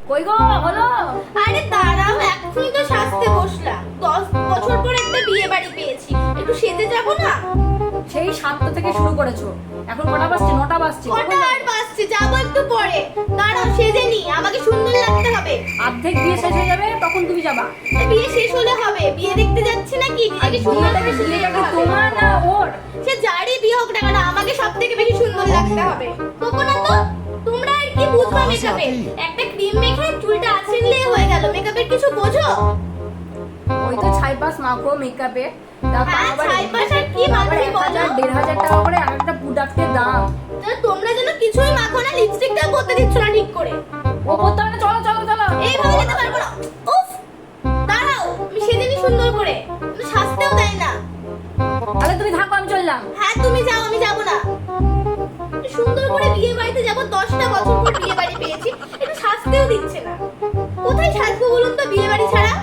কই গো হলো? আরে দাঁড়াও, এখনই তো সাজতে বসলাম। 10 বছর পর একটা বিয়ে বাড়ি পেয়েছি, একটু সেজে যাব না? সেই 7টা থেকে শুরু করেছো, এখন কটা বাজছে? 9টা বাজছে। কটা আর বাজছে, যাবো একটু পরে। দাঁড়াও, সেজে নি, আমাকে সুন্দর লাগতে হবে। অর্ধেক বিয়ে শেষ হয়ে যাবে, তখন তুমি যাবা। বিয়ে শেষ হলে হবে? বিয়ে দেখতে যাচ্ছি নাকি? নিজেকে সুন্দর করে সেজে বিয়েটা যেতে কি হবে। তোমার না ওর? সে যারই বিয়ে হোক না কেন, আমাকে সব থেকে বেশি সুন্দর লাগতে হবে। তবু না তো, তোমরা আর কি বুঝবা মেকআপে? একটা ক্রিম মেখে চুলটা আঁচড়লে হয়ে গেল, মেকআপের কিছু বোঝো? ওই তো ছাইপাস মাখো মেকআপে। হ্যাঁ, ছাইপাস আর কি মাখি বলো? 1,500 টাকা করে একটা প্রোডাক্টের দাম। তোমরা যেন কিছুই মাখো না, লিপস্টিকটাও পরতে দিচ্ছ না ঠিক করে। ও করতে হবে না, চলো চলো চলো। এইভাবে যেতে পারবো না। উফ, দাঁড়াও, আমি সেদিনই সুন্দর করে, কিন্তু সাজতেও দেয় না। তাহলে তুমি থাকো, আমি চললাম। হ্যাঁ তুমি যাও, আমি যাবো না। সুন্দর করে বিয়ে বাড়িতে যাবো, 10টা বছর পর বিয়ে বাড়ি পেয়েছি, একটু সাজতেও দিচ্ছে না। কোথায় সাজবো বলুন তো বিয়ে বাড়ি ছাড়া?